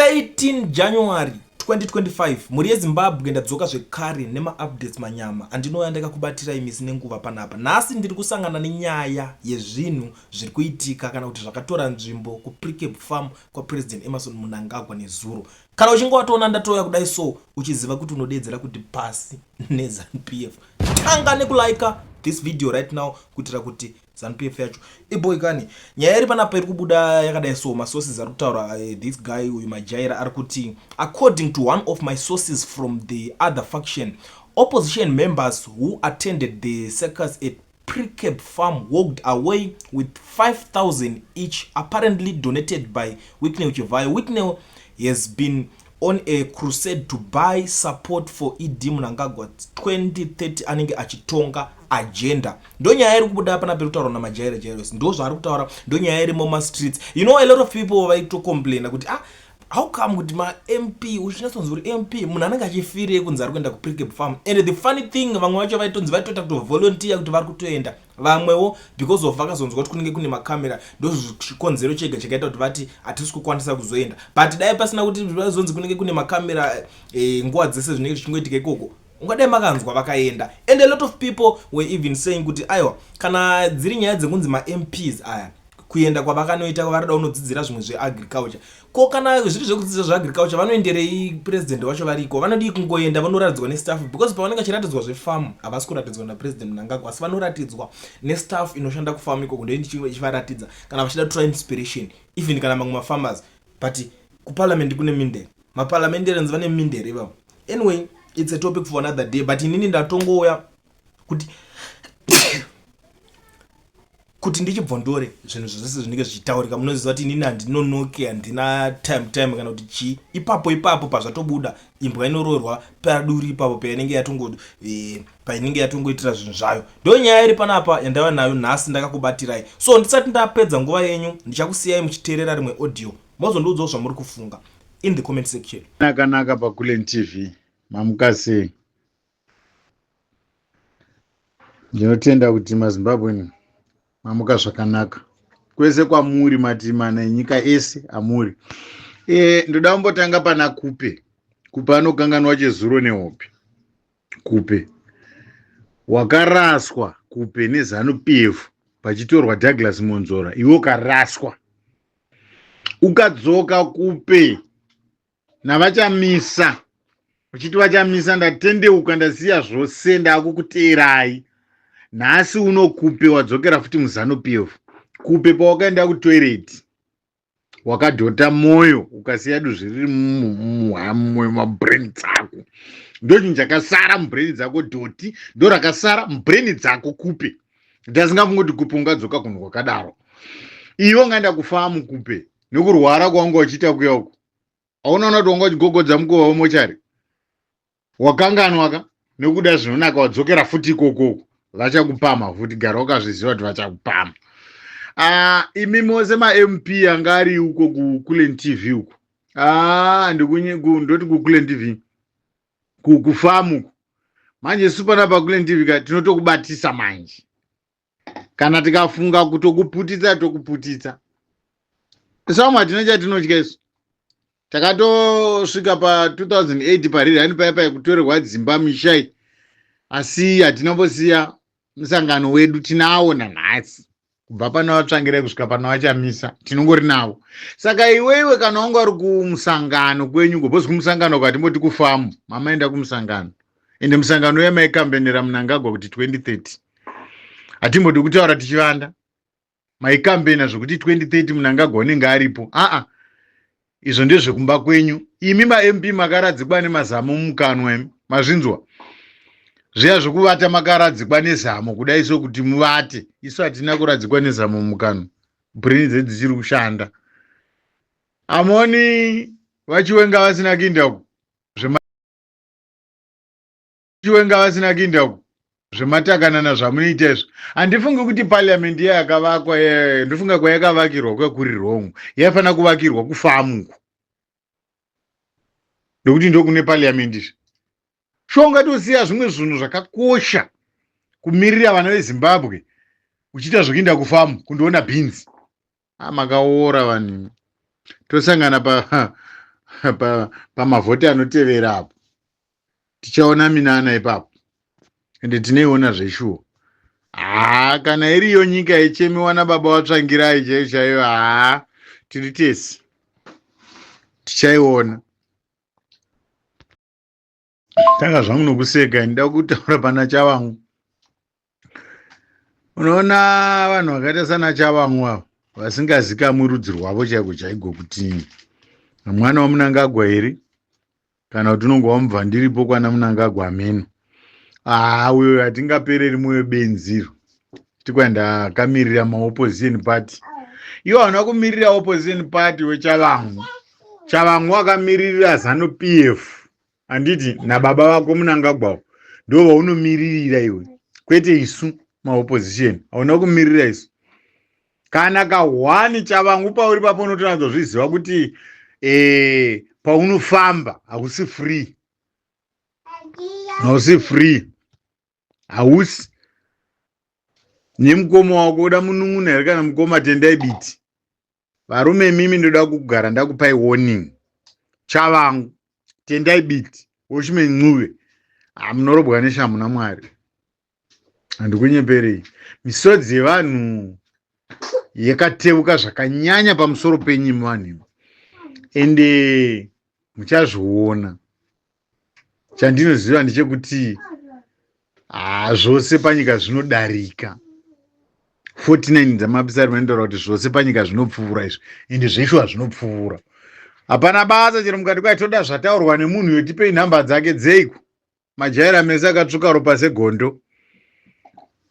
18 January 2025 muri yeZimbabwe ndadzoka zvekare nema-updates manyama andinouya ndakakubatirai misi nenguva panapa. Nhasi ndiri kusangana nenyaya yezvinhu zviri kuitika kana kuti zvakatora nzvimbo kuPreecap Farm kwaPresident Emmerson Mnangagwa nezuro. Kana uchinge watoona ndatouya kudai so uchiziva kuti unodedzera kuti pasi neZANU-PF, tanga nekulaika this video right now kuitira kuti ZANU-PF yacho iboy kani. Nyaya iri panapa iri kubuda yakadai so masources ari kutaura this guy uyu Majaira ari kuti according to one of my sources from the other faction, opposition members who attended the circus at Preecap Farm walked away with 5,000 each, apparently donated by Wicknell Chivayo. Wicknell has been on a crusade to buy support for ED Mnangagwa 2030 anenge achitonga agenda. Ndo nyaya iri kubuda pana peri kutaura naMajaira Jairus, ndo zvaari kutaura, ndo nyaya iri muma streets. You know, a lot of people vaito complain kuti how come kuti ma MP uchinyatsonzuri MP munhu anenge achifire kunzi ari kuenda kuPreecap Farm. And the funny thing, vamwe vacho vaitonzi vaitoita kuto volunteer kuti vari kutoenda, vamwewo because of vakazonzwa kuti kunenge kune makamera ndo chikonzero chega chakaita kuti vati hatisi kukwanisa kuzoenda. But dai pasina kuti vazonzi kunenge kune makamera nguva dzese zvinenge zvichingoitika ikoko, ungadai makanzwa vakaenda. And a lot of people were even saying kuti aiwa kana dziri nyaya dzekunzi ma-MPs aya kuenda kwavakanoita varida unodzidzira zvimwe zveagriculture, ko kana zviri zvekudzidzira zveagriculture vanoenderei president vacho variko? Vanodii kungoenda vanoratidzwa nestaff? Because pavanenge vachiratidzwa zvefarm havasi kuratidzwa napresident Mnangagwa, asi vanoratidzwa nestaff inoshanda kufarm ikoko, ndoii ichivaratidza kana vachida kutora inspiration even kana mamwe mafarmers. But kuparliament kune mindere, maparliamentarians vane mindere ivavo. Anyway, it's a topic for another day. But inini ndatongouya kuti kuti ndichibvondore zvinhu zvese zvinenge zvichitaurika. Munoziva kuti inini handinonoki, handina time kana kuti chii. Ipapo pazvatobuda imbwa inoroorwa paduri ipapo painenge yatongoitira zvinhu zvayo. Ndo nyaya iri panapa yandava nayo nhasi ndakakubatirai. So ndisati ndapedza nguva yenyu ndichakusiyai muchiteerera rimwe audio, mozondiudzawo zvamuri kufunga in the comment section. Nakanaka paKulen TV mamuka sei? Ndinotenda kuti maZimbabwe mamuka zvakanaka kwese kwamuri, matimana enyika ese amuri. Ndoda kumbotanga pana Kupe anokanganwa chezuro nehope. Kupe wakaraswa, Kupe neZANU-PF pachitorwa Douglas Monzora, iwe ukaraswa ukadzoka Kupe navachamisa uchiti vachamisa. Ndatendeuka ndasiya zvose ndakukuteerai. Nhasi uno Kupe wadzokera futi muZANU-PF. Kupe pawakaenda kutoilet wakadhota moyo ukasiya du zviri mubrain dzako. Ndo chinhu chakasara mubrain dzako, dhoti ndo rakasara mubrain dzako Kupe. Ndasingafungi kuti Kupe ungadzoka kunhu kwakadaro. Iwe ungaenda kufamu Kupe nekurwara kwanga uchiita kuya uko, aunaona kuti wanga uchigogodza mukova wemochari wakanganwaka nekuda zvinonaka, wadzokera futi ikokoko. Vachakupama futi, gara wakazviziva kuti vachakupama. Imi mose ma-MP anga ari uko kuKulen TV uko, ndoti kuKulen TV kufamu uko manje supana paKulen TV ka tinotokubatisa manje. Kana tikafunga kutokuputisa tokuputisa. Samwe tinocha tinotya isu. Takatosvika pa 2008 pariri hani paya kutorerwa dzimba mishai, asi hatinombosiya musangano wedu. Tinaona nhasi kubva pana vatsvangirai kusvika pana vachamisa, tinongori navo. Saka iwewe kana wanga uri kumusangano kwenyu, ngopozi kumusangano ukatimboti kufamu, mamaenda kumusangano, ende musangano yamaikambenera Mnangagwa kuti 2030. Hatimboti kutaura tichivanda, maikambena zvokuti 2030 Mnangagwa unenge aripo. Izvo ndezvekumba kwenyu. Imi ma-MP makaradzikwa nemazamo mukanwa imi, mazvinzwa zviya zvokuvata makaradzikwa nezamo kudai so kuti muvate. Isu hatina kuradzikwa nezamo mukanwa, brain dzedu dzichiri kushanda. Amoni vachiwenga vasina kuinda uko, zvematakanana zvamunoita izvo. Handifungi kuti parliament yakavakwa, ndofunga kwayakavakirwa kwekuri wrong, yaifanira kuvakirwa kufamu uko, ndokuti ndokune parliament izvo. Shongatosiya zvimwe zvinhu zvakakosha kumirira vana veZimbabwe uchiita zvokuinda kufamu kundoona beans. Makaora vanhu. Tosangana pamavhoti anotevera apo tichaona minana ipapo, ende tineiona zveshuwa. Kana iriyo nyika ichemiwa nababa vatsvangirai chaiyo chaiyo, tiri tesi tichaiona. Tanga zvangu nokuseka, ndida kutaura pana Chavangu. Unoona vanhu vakaita sana Chavangu avo vasingazikamwi rudzi rwavo chaiko chaiko, kuti mwana waMunangagwa here kana kuti unonge wamubva ndiripo kwana Munangagwa ameno. Uyo hatingapereri mwoyo benziro tikwenda akamirira maopposition party. Iwo hauna kumirira opposition party weChavangu. Chavangu akamirira Zanu PF. Anditi nababa vako Munangagwa ndo vaunomiririra iwe, kwete isu maopposition. Hauna kumirira isu. Kana kahwani Chavangu pauri papo unotonadzozviziva kuti paunofamba hausi free. Hausi free. Hausi. Nemukoma wako uda munun'una here kana mukoma tendai biti. Varume mimi ndoda kugara ndakupai warning. Chavangu tendai biti woshime ncuve. Munorobwa neshamhu naMwari. Handikunyemberei. Misodzi yevanhu yakateuka zvakanyanya pamusoro penyu vanhu. Ende muchazviona. Chandinoziva ndechekuti zvose panyika zvinodarika. 49 dzamapisari vanotaura kuti zvose panyika zvinopfuura izvi, ende zveshuwa zvinopfuura. Hapana basa chero mukati kwaitoda zvataurwa nemunhu yotipei nhamba dzake dzeiko. Majaira mese akatsvuka ropa segondo.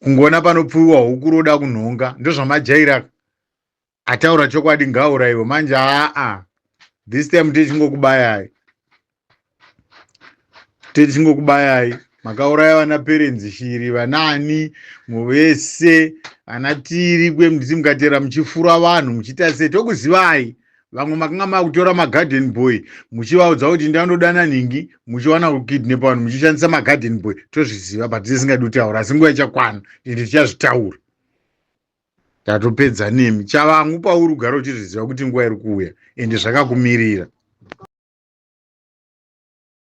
Kungona panopfuwiwa huku roda kunhonga. Ndozvamajaira ataura chokwadi ngauraiwo. Manje this time tichingokubayai. Tichingokubayai. Makauraya vana Perenzi Shiri, vanani, muvese, vana Tiri kwemdisi mukatera muchifura vanhu muchiita sei tokuzivai. Vamwe makanga makutora magarden boy muchivaudza kuti ndanodana nhingi muchiwana kukidnepa vanhu muchishandisa magarden boy. Tozviziva but tisingadi kutaura asi nguva ichakwana ende tichazvitaura. Tatopedza nemi. Chavangu pauri kugara uchizviziva kuti nguva iri kuuya ende zvakakumirira.